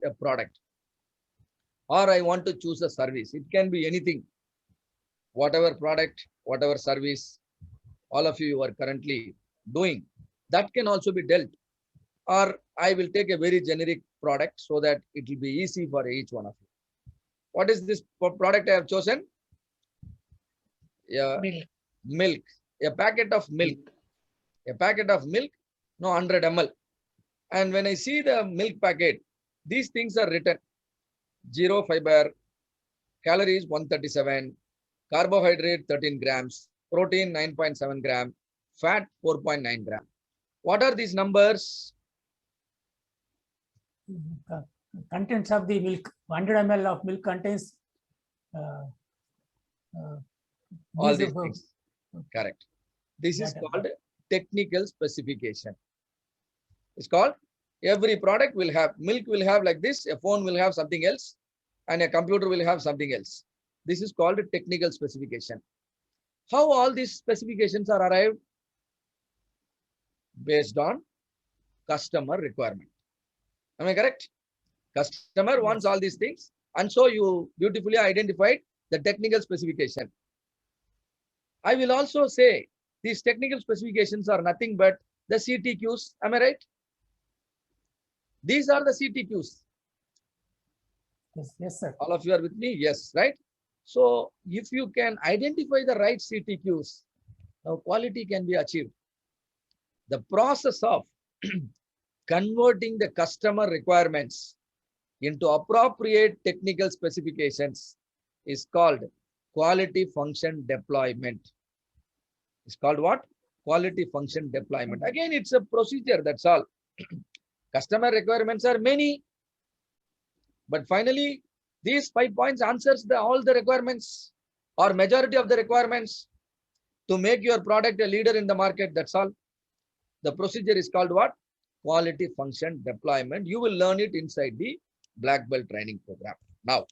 a product, or I want to choose a service. It can be anything, whatever product, whatever service, all of you are currently doing, that can also be dealt. Or I will take a very generic product so that it will be easy for each one of you. What is this product I have chosen? Yeah, milk. A packet of milk. A packet of milk, no, 100 ml. And when I see the milk packet, these things are written: zero fiber, calories 137, carbohydrate 13 grams, protein 9.7 gram, fat 4.9 gram. What are these numbers? Contents of the milk. 100 ml of milk contains all these things. Correct. This is called technical specification. It's called, every product will have, milk will have like this, a phone will have something else, and a computer will have something else. This is called a technical specification. How all these specifications are arrived? Based on customer requirement. Am I correct? Customer wants all these things, and so you beautifully identified the technical specification. I will also say these technical specifications are nothing but the CTQs. Am I right? These are the CTQs. Yes, sir. All of you are with me? Yes, right? So if you can identify the right CTQs, now quality can be achieved. The process of converting the customer requirements into appropriate technical specifications is called quality function deployment. It's called what? Quality function deployment. Again, it's a procedure, that's all. Customer requirements are many, but finally, these 5 points answers all the requirements or majority of the requirements to make your product a leader in the market. That's all. The procedure is called what? Quality function deployment. You will learn it inside the Black Belt training program. Now,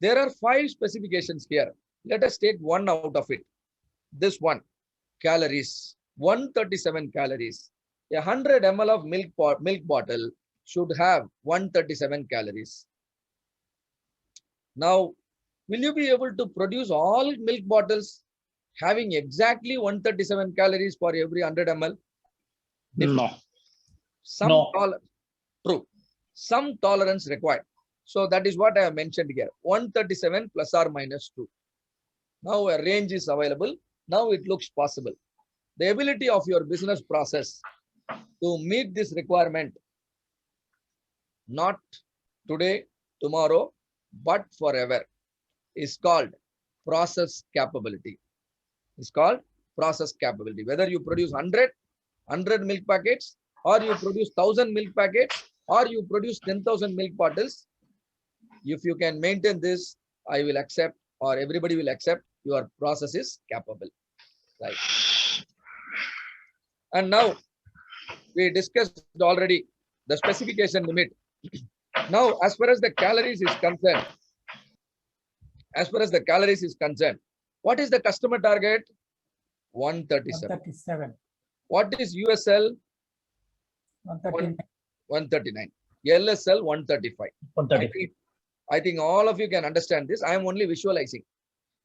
there are 5 specifications here. Let us take one out of it. This one, calories, 137 calories. 100 ml of milk bottle should have 137 calories. Now, will you be able to produce all milk bottles having exactly 137 calories for every 100 ml? No. True. Some tolerance required. So that is what I have mentioned here. 137 plus or minus 2. Now a range is available. Now it looks possible. The ability of your business process to meet this requirement, not today, tomorrow, but forever, is called process capability. It's called process capability. Whether you produce 100 milk packets, or you produce 1000 milk packets, or you produce 10,000 milk bottles, if you can maintain this, I will accept, or everybody will accept, your process is capable. Right. And now we discussed already the specification limit. Now, as far as the calories is concerned, what is the customer target? 137. What is USL? 139. LSL 135. I think all of you can understand this. I am only visualizing.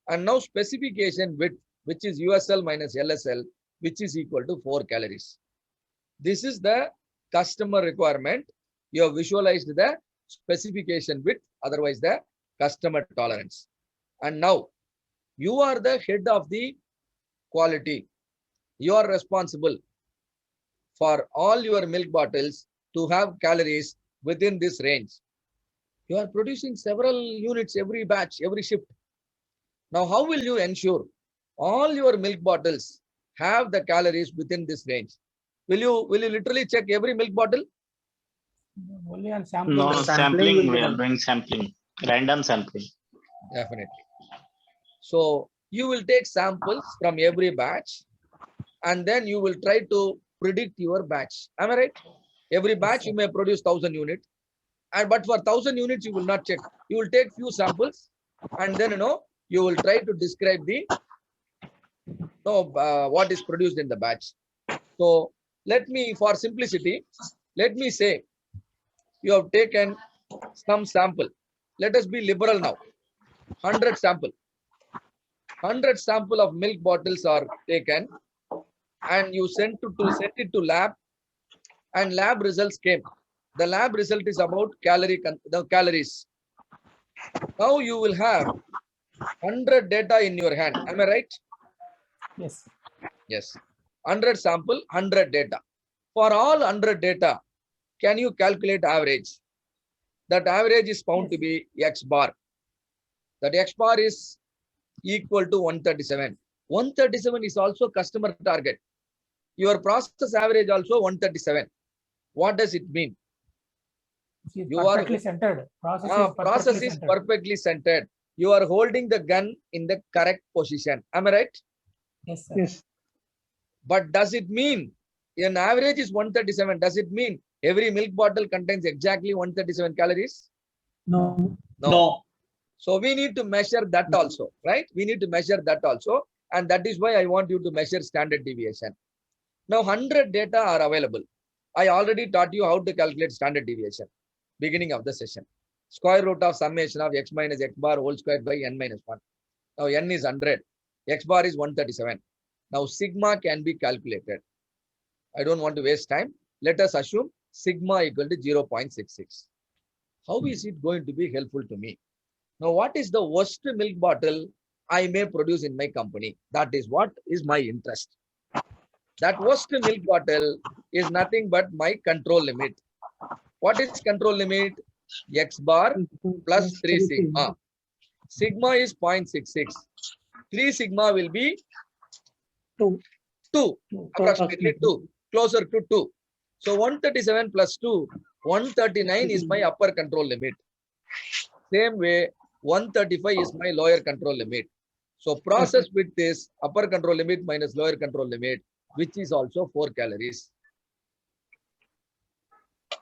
And now specification width, which is USL minus LSL, which is equal to 4 calories. This is the customer requirement. You have visualized the specification width, otherwise the customer tolerance. And now you are the head of the quality. You are responsible for all your milk bottles to have calories within this range. You are producing several units every batch, every shift. Now, how will you ensure all your milk bottles have the calories within this range? Will you literally check every milk bottle? Only on sampling. No, sampling. We are doing sampling, random sampling. Definitely. So you will take samples from every batch, and then you will try to predict your batch. Am I right? Every batch you may produce 1000 units, but for 1000 units you will not check. You will take few samples, and then you will try to describe the what is produced in the batch. So let me, for simplicity, let me say you have taken some sample. Let us be liberal now. 100 sample. 100 sample of milk bottles are taken and you send it to lab, and lab results came. The lab result is about the calories. Now you will have 100 data in your hand. Am I right? Yes. Yes. 100 sample, 100 data. For all 100 data, can you calculate average? That average is found to be X bar. That X bar is equal to 137. 137 is also customer target. Your process average also 137. What does it mean? You are perfectly centered. Process is perfectly centered. You are holding the gun in the correct position. Am I right? Yes, sir. Yes. But does it mean an average is 137? Does it mean every milk bottle contains exactly 137 calories? No. No. So we need to measure that also, right? We need to measure that also. And that is why I want you to measure standard deviation. Now 100 data are available. I already taught you how to calculate standard deviation, beginning of the session. Square root of summation of x minus x bar whole squared by n minus 1. Now n is 100. X bar is 137. Now sigma can be calculated. I don't want to waste time. Let us assume sigma equal to 0.66. How is it going to be helpful to me? Now, what is the worst milk bottle I may produce in my company? That is what is my interest. That worst milk bottle is nothing but my control limit. What is control limit? X bar plus 3 sigma. Sigma is 0.66. 3 sigma will be 2, approximately 2, closer to 2. So 137 plus 2, 139 is my upper control limit. Same way, 135 is my lower control limit. So process with this upper control limit minus lower control limit, which is also 4 calories.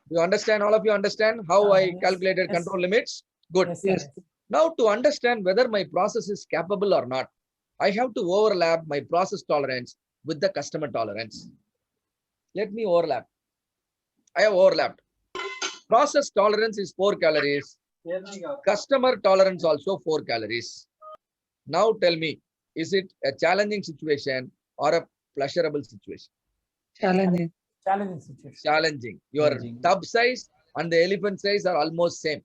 You understand? All of you understand how I calculated control limits? Good. Yes. Now to understand whether my process is capable or not, I have to overlap my process tolerance with the customer tolerance. Let me overlap. I have overlapped. Process tolerance is 4 calories. Customer tolerance also 4 calories. Now tell me, is it a challenging situation or a pleasurable situation? Challenging. Challenging situation. Challenging. Your tub size and the elephant size are almost same.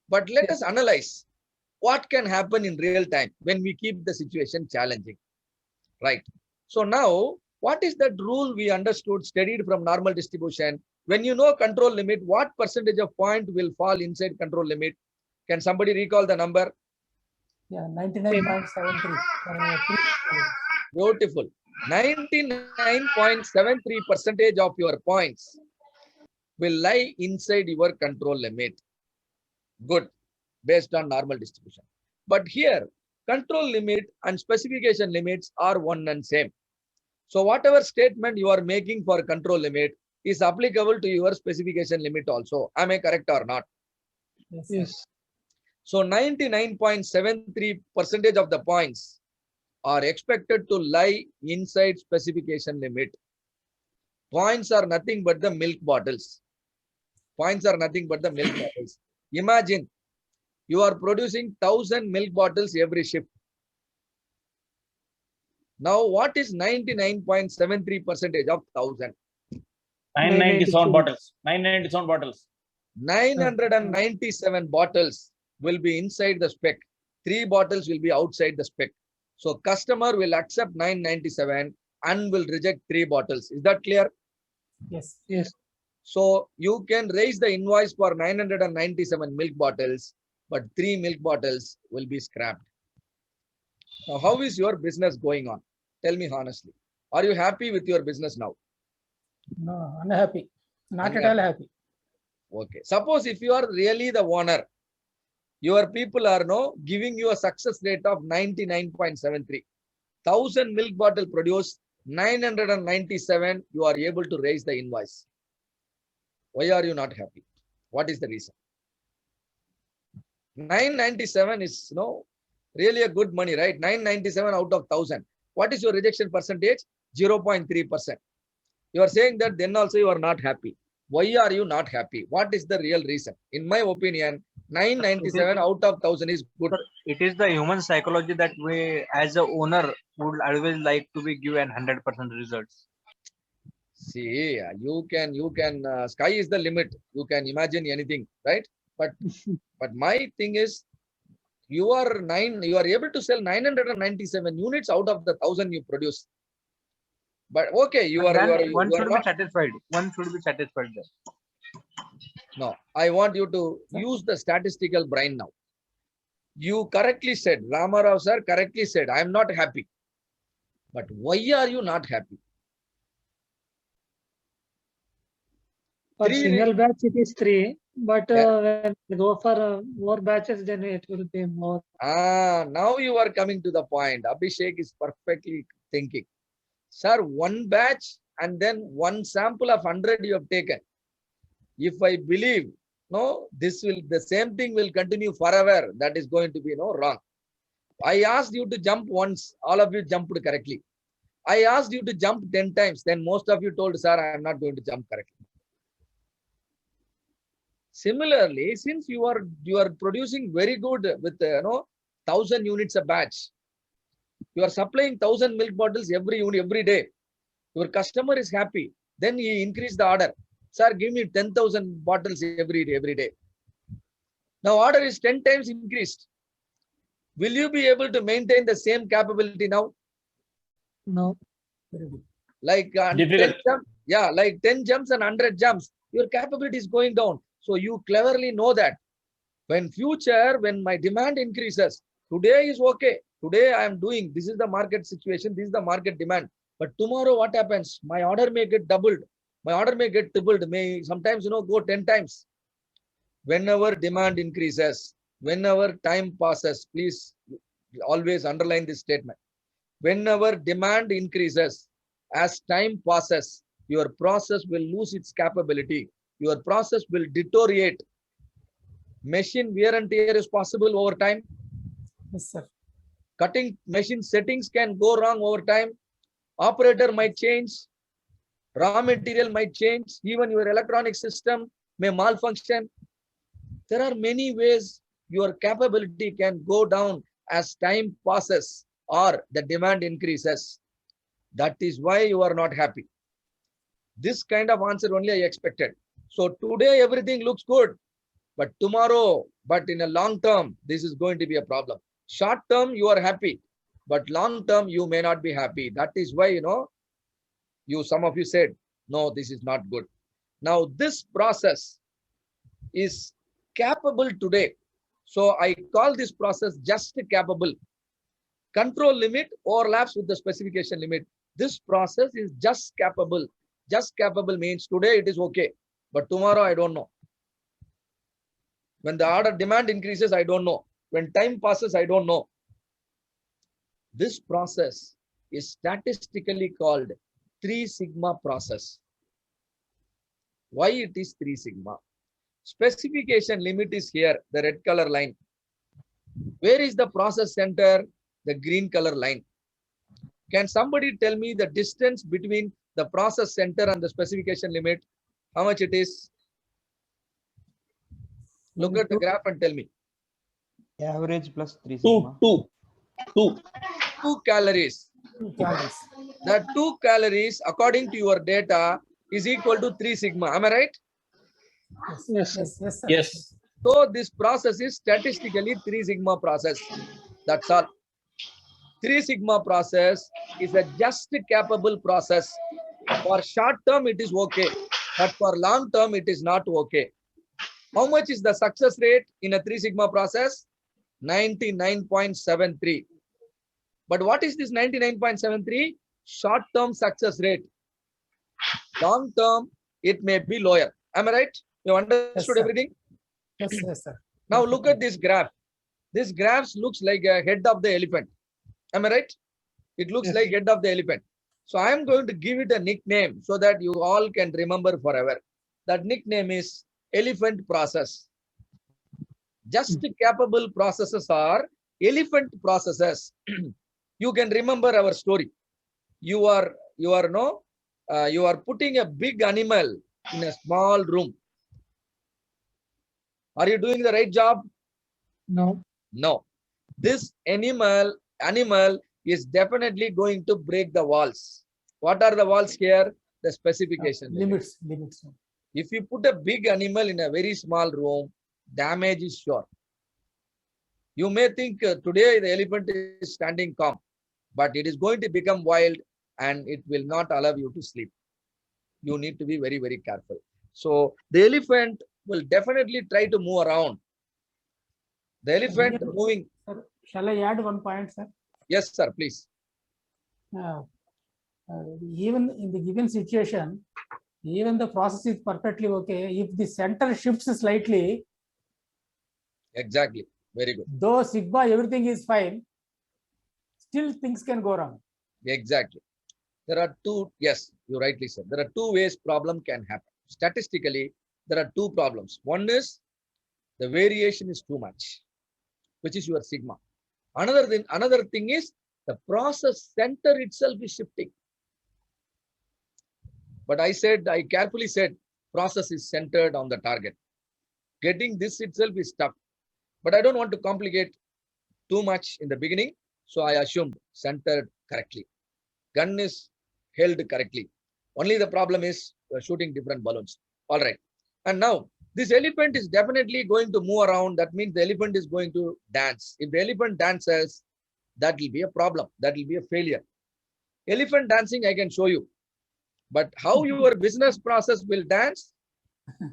But let us analyze what can happen in real time when we keep the situation challenging. Right. So now, what is that rule we understood, studied from normal distribution? When you know control limit, what percentage of point will fall inside control limit? Can somebody recall the number? Yeah, 99.73. Beautiful. 99.73% of your points will lie inside your control limit. Good, based on normal distribution. But here, control limit and specification limits are one and same. So whatever statement you are making for control limit is applicable to your specification limit also. Am I correct or not? Yes. So 99.73% of the points are expected to lie inside specification limit. Points are nothing but the milk bottles. Points are nothing but the milk bottles. Imagine you are producing 1,000 milk bottles every shift. Now, what is 99.73% of 1,000? 997 bottles. 997 bottles. 997 bottles will be inside the spec. 3 bottles will be outside the spec. So customer will accept 997 and will reject 3 bottles. Is that clear? Yes. Yes. So you can raise the invoice for 997 milk bottles, but 3 milk bottles will be scrapped. Now, how is your business going on? Tell me honestly. Are you happy with your business now? No, unhappy. Not at all happy. Okay. Suppose if you are really the owner, your people are giving you a success rate of 99.73. 1,000 milk bottle produced, 997, you are able to raise the invoice. Why are you not happy? What is the reason? 997 is really a good money, right? 997 out of 1,000. What is your rejection percentage? 0.3%. You are saying that then also you are not happy. Why are you not happy? What is the real reason? In my opinion, 997 out of 1000 is good. Sir, it is the human psychology that we, as a owner, would always like to be given 100% results. See, you can, sky is the limit. You can imagine anything, right? But my thing is, you are able to sell 997 units out of the 1000 you produce. But okay, One you should are be not. satisfied. One should be satisfied there. No, I want you to use the statistical brain now. You correctly said, Ramarao sir correctly said, I am not happy. But why are you not happy? For Three single batch, it is 3. But Yeah. when we go for more batches, then it will be more. Now you are coming to the point. Abhishek is perfectly thinking. Sir, one batch and then one sample of 100 you have taken. If I believe, no, the same thing will continue forever. That is going to be wrong. I asked you to jump once. All of you jumped correctly. I asked you to jump 10 times. Then most of you told, sir, I am not going to jump correctly. Similarly, since you are producing very good with 1000 units a batch, you are supplying 1000 milk bottles every day. Your customer is happy. Then he increase the order. Sir, give me 10,000 bottles every day. Now order is 10 times increased. Will you be able to maintain the same capability now? No. Like 10 jumps, like 10 jumps and 100 jumps, your capability is going down. So you cleverly know that when my demand increases, today is okay. Today I am doing, this is the market situation, this is the market demand. But tomorrow what happens? My order may get doubled. My order may get tripled, may sometimes go 10 times. Whenever demand increases, whenever time passes, please always underline this statement. Whenever demand increases, as time passes, your process will lose its capability. Your process will deteriorate. Machine wear and tear is possible over time. Yes, sir. Cutting machine settings can go wrong over time. Operator might change. Raw material might change. Even your electronic system may malfunction. There are many ways your capability can go down as time passes or the demand increases. That is why you are not happy. This kind of answer only I expected. So today everything looks good, but tomorrow, but in a long term, this is going to be a problem. Short term, you are happy, but long term, you may not be happy. That is why, some of you said, no, this is not good. Now this process is capable today. So I call this process just capable. Control limit overlaps with the specification limit. This process is just capable. Just capable means today it is okay, but tomorrow I don't know. When the order demand increases, I don't know. When time passes, I don't know. This process is statistically called 3 sigma process. Why it is 3 sigma? Specification limit is here, the red color line. Where is the process center? The green color line. Can somebody tell me the distance between the process center and the specification limit? How much it is? Look at the graph and tell me. Average plus 3 sigma. 2 calories. 2 calories. The 2 calories, according to your data, is equal to 3 sigma. Am I right? Yes, sir. Yes, yes, sir. Yes. So this process is statistically 3 sigma process. That's all. 3 sigma process is a just capable process. For short term, it is okay. But for long term, it is not okay. How much is the success rate in a 3 sigma process? 99.73. But what is this 99.73? Short term success rate. Long term, it may be lower. Am I right? You understood sir. everything? Yes, yes, sir. Now look at this graph. This graph looks like a head of the elephant. Am I right? It looks Yes. like head of the elephant. So I am going to give it a nickname so that you all can remember forever. That nickname is elephant process. Just capable processes are elephant processes. You can remember our story. You are putting a big animal in a small room. Are you doing the right job? No. No. This animal is definitely going to break the walls. What are the walls here? The specification limits. Limits. If you put a big animal in a very small room, damage is sure. You may think today the elephant is standing calm, but it is going to become wild and it will not allow you to sleep. You need to be very, very careful. So the elephant will definitely try to move around. The elephant moving. Sir, shall I add one point, sir? Yes, sir, please. Even in the given situation, even the process is perfectly okay. If the center shifts slightly, Exactly. Very good. though sigma everything is fine, still things can go wrong. Exactly. There are two, yes, you rightly said. There are two ways problem can happen. Statistically, there are two problems. One is the variation is too much, which is your sigma. Another thing is the process center itself is shifting. But I carefully said, process is centered on the target. Getting this itself is tough. But I don't want to complicate too much in the beginning. So I assumed centered correctly. Gun is held correctly. Only the problem is shooting different balloons. All right. And now this elephant is definitely going to move around. That means the elephant is going to dance. If the elephant dances, that will be a problem. That will be a failure. Elephant dancing, I can show you. But how your business process will dance,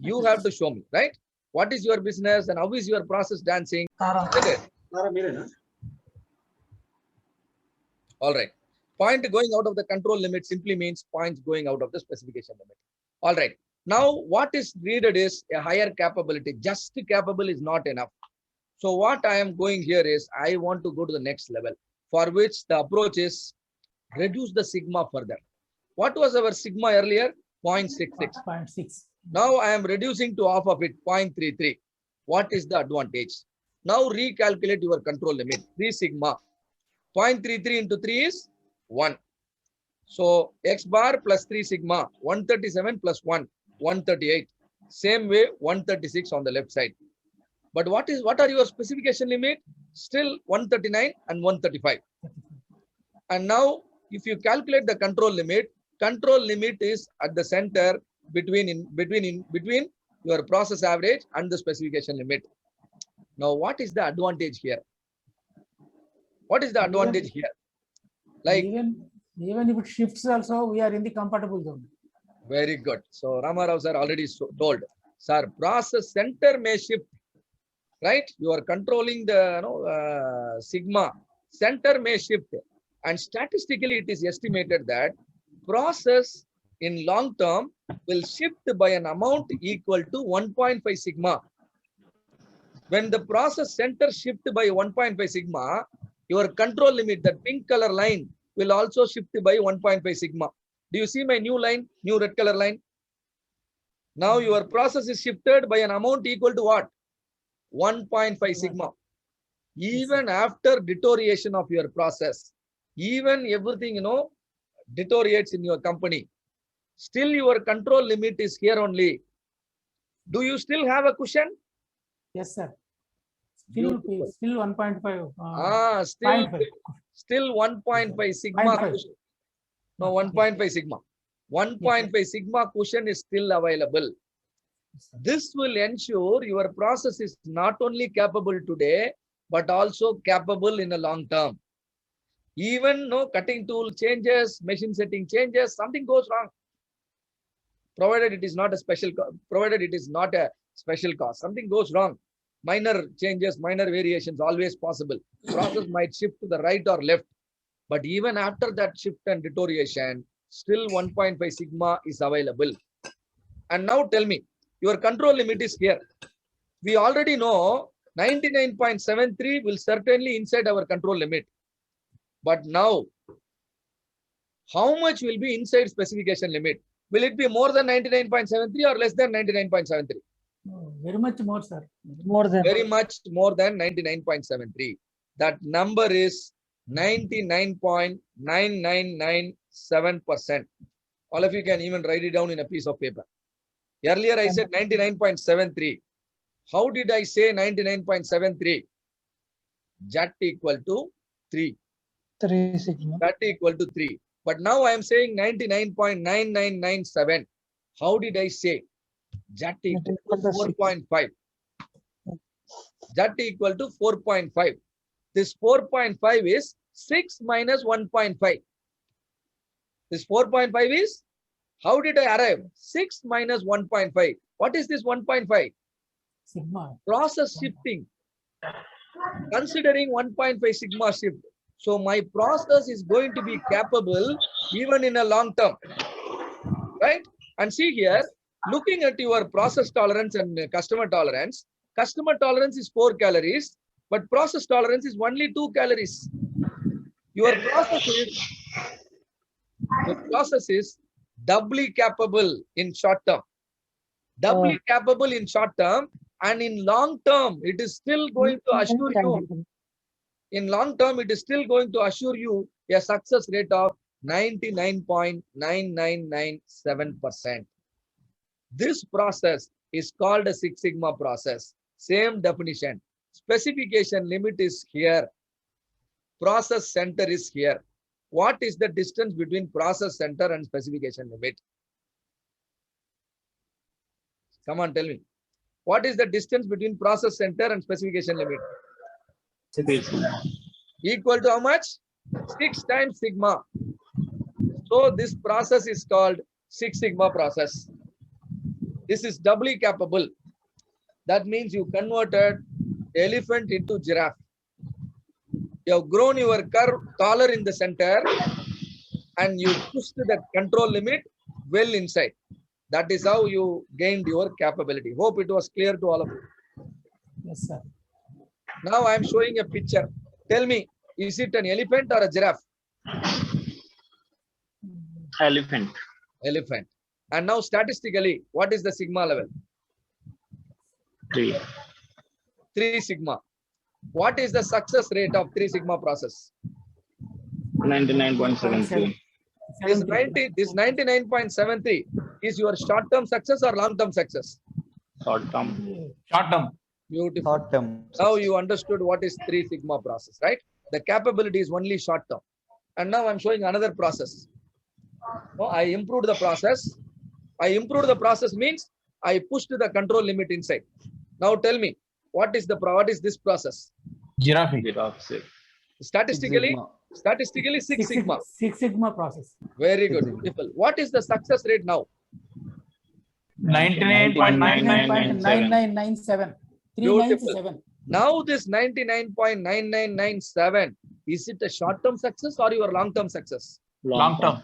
you have to show me, right? What is your business and how is your process dancing? All right. Point going out of the control limit simply means points going out of the specification limit. All right. Now, what is needed is a higher capability. Just capable is not enough. So what I am going here is I want to go to the next level, for which the approach is reduce the sigma further. What was our sigma earlier? 0.66. 0.6. Now I am reducing to half of it, 0.33. What is the advantage? Now recalculate your control limit, 3 sigma. 0.33 into 3 is 1. So x bar plus 3 sigma, 137 plus 1, 138. Same way, 136 on the left side. But what are your specification limit? Still 139 and 135. And now if you calculate the control limit is at the center between your process average and the specification limit. Now, what is the advantage here? What is the advantage here? Like even if it shifts also, we are in the comfortable zone. very good. So Ramarao sir already told, sir, process center may shift, right? You are controlling the sigma. Center may shift, and statistically, it is estimated that process in long term will shift by an amount equal to 1.5 sigma. When the process center shift by 1.5 sigma, your control limit, that pink color line, will also shift by 1.5 sigma. Do you see my new line, new red color line? Now your process is shifted by an amount equal to what? 1.5 sigma. Even after deterioration of your process, even everything, deteriorates in your company, still your control limit is here only. Do you still have a cushion? Yes, sir. Still Beautiful. 1.5. Still 1.5 sigma 0.5. cushion. No, 1.5 sigma. 1.5 sigma cushion is still available. This will ensure your process is not only capable today, but also capable in the long term. Even cutting tool changes, machine setting changes, something goes wrong. Provided it is not a special cause, something goes wrong. Minor changes, minor variations, always possible. Process might shift to the right or left. But even after that shift and deterioration, still 1.5 sigma is available. And now tell me, your control limit is here. We already know 99.73 will certainly inside our control limit. But now, how much will be inside specification limit? Will it be more than 99.73 or less than 99.73? Very much more, sir. More than. Very much more than 99.73. That number is 99.9997%. All of you can even write it down in a piece of paper. Earlier I said 99.73. How did I say 99.73? Jat equal to 3. 3 sigma. Jat equal to 3. But now I am saying 99.9997. How did I say? Jat equal to 4.5. Jat equal to 4.5. This 4.5 is 6 minus 1.5. This 4.5 is, how did I arrive? 6 minus 1.5. What is this 1.5? Sigma. Process shifting. Considering 1.5 sigma shift. So my process is going to be capable even in a long term. Right? And see here, looking at your process tolerance and customer tolerance is 4 calories, but process tolerance is only 2 calories. Your process is doubly capable in short term. Doubly capable in short term, and in long term, it is still going to assure you. In long term, it is still going to assure you a success rate of 99.9997%. This process is called a Six Sigma process. Same definition. Specification limit is here. Process center is here. What is the distance between process center and specification limit? Come on, tell me. What is the distance between process center and specification limit? 3 sigma. Equal to how much? 6 times sigma. So this process is called Six Sigma process. This is doubly capable. That means you converted elephant into giraffe. You have grown your curve taller in the center and you pushed the control limit well inside. That is how you gained your capability. Hope it was clear to all of you. Yes, sir. Now I am showing a picture. Tell me, is it an elephant or a giraffe? Elephant. Elephant. And now statistically, what is the sigma level? 3. 3 sigma. What is the success rate of 3 sigma process? 99.73. This 99.73 is your short-term success or long-term success? Short term. Short term. Beautiful. Short term. Now you understood what is 3 sigma process, right? The capability is only short-term. And now I'm showing another process. No, I improved the process. I improved the process means I pushed the control limit inside. Now tell me, what is this process? Giraffe. Giraffe. Statistically 6 sigma. Six Sigma process. Very good. Beautiful. What is the success rate now? 99.9997. 99.9997. 397. Now this 99.9997, is it a short-term success or your long-term success? Long term.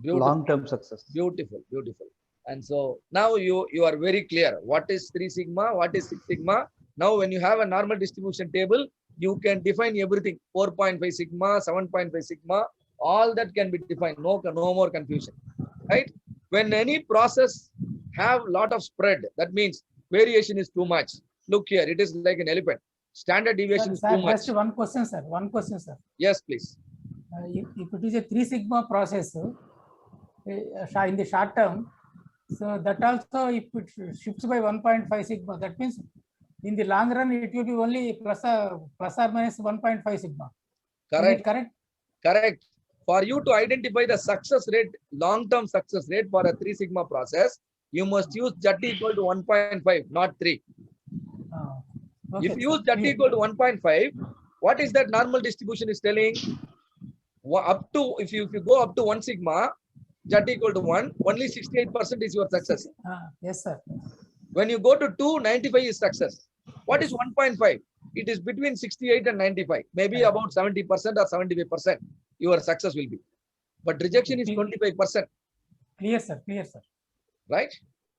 Beautiful. Long-term success. Beautiful. Beautiful. And so now you are very clear. What is 3 sigma? What is 6 sigma? Now when you have a normal distribution table, you can define everything. 4.5 sigma, 7.5 sigma, all that can be defined. No more confusion. Right? When any process have lot of spread, that means variation is too much. Look here, it is like an elephant. Standard deviation is Sir, too much. just one question, sir. One question, sir. Yes, please. If it is a 3 Sigma process in the short term, so that also if it shifts by 1.5 sigma, that means in the long run it will be only plus or minus 1.5 sigma. Is it Correct. correct? Correct. For you to identify the success rate, long-term success rate for a 3 sigma process, you must use Jat equal to 1.5, not 3. Okay, If you use sir. Jat equal to 1.5, what is that normal distribution is telling? Up to, if you go up to 1 sigma, Jat equal to 1, only 68% is your success. Yes, sir. When you go to 2, 95 is success. What is 1.5? It is between 68 and 95, maybe about 70% or 75% your success will be. But rejection is 25%, Clear, sir. Clear, sir. right?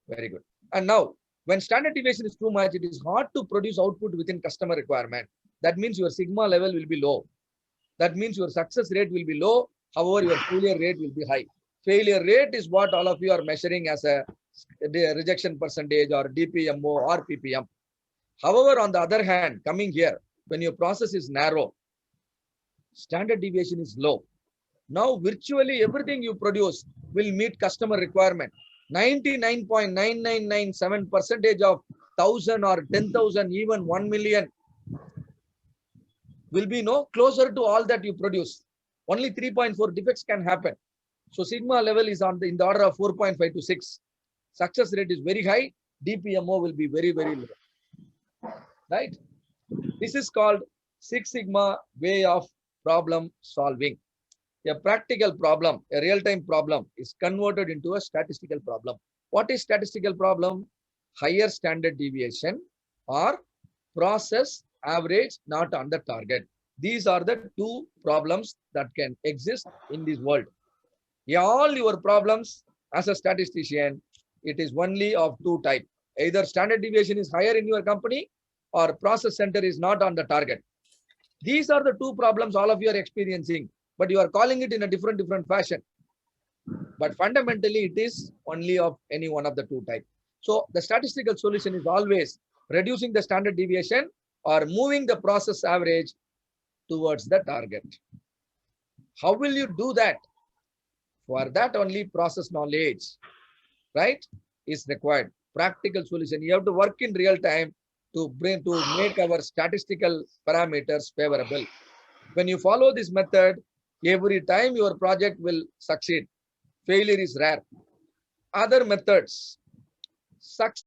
Very good. And now, when standard deviation is too much, it is hard to produce output within customer requirement. That means your sigma level will be low. That means your success rate will be low. However, your failure rate will be high. Failure rate is what all of you are measuring as a rejection percentage or DPMO or PPM. However, on the other hand, coming here, when your process is narrow, standard deviation is low. Now, virtually everything you produce will meet customer requirement. 99.9997% of 1,000 or 10,000, even 1 million will be no closer to all that you produce. Only 3.4 defects can happen. So sigma level is in the order of 4.5 to 6. Success rate is very high. DPMO will be very, very low. Right? This is called Six Sigma way of problem solving. A practical problem, a real-time problem is converted into a statistical problem. What is statistical problem? Higher standard deviation or process average not under target. These are the two problems that can exist in this world. All your problems as a statistician, it is only of two types. Either standard deviation is higher in your company or process center is not on the target. These are the two problems all of you are experiencing, but you are calling it in a different fashion. But fundamentally, it is only of any one of the two types. So the statistical solution is always reducing the standard deviation or moving the process average towards the target. How will you do that? For that, only process knowledge, right, is required. Practical solution. You have to work in real time to make our statistical parameters favorable. When you follow this method, every time your project will succeed. Failure is rare. Other methods, success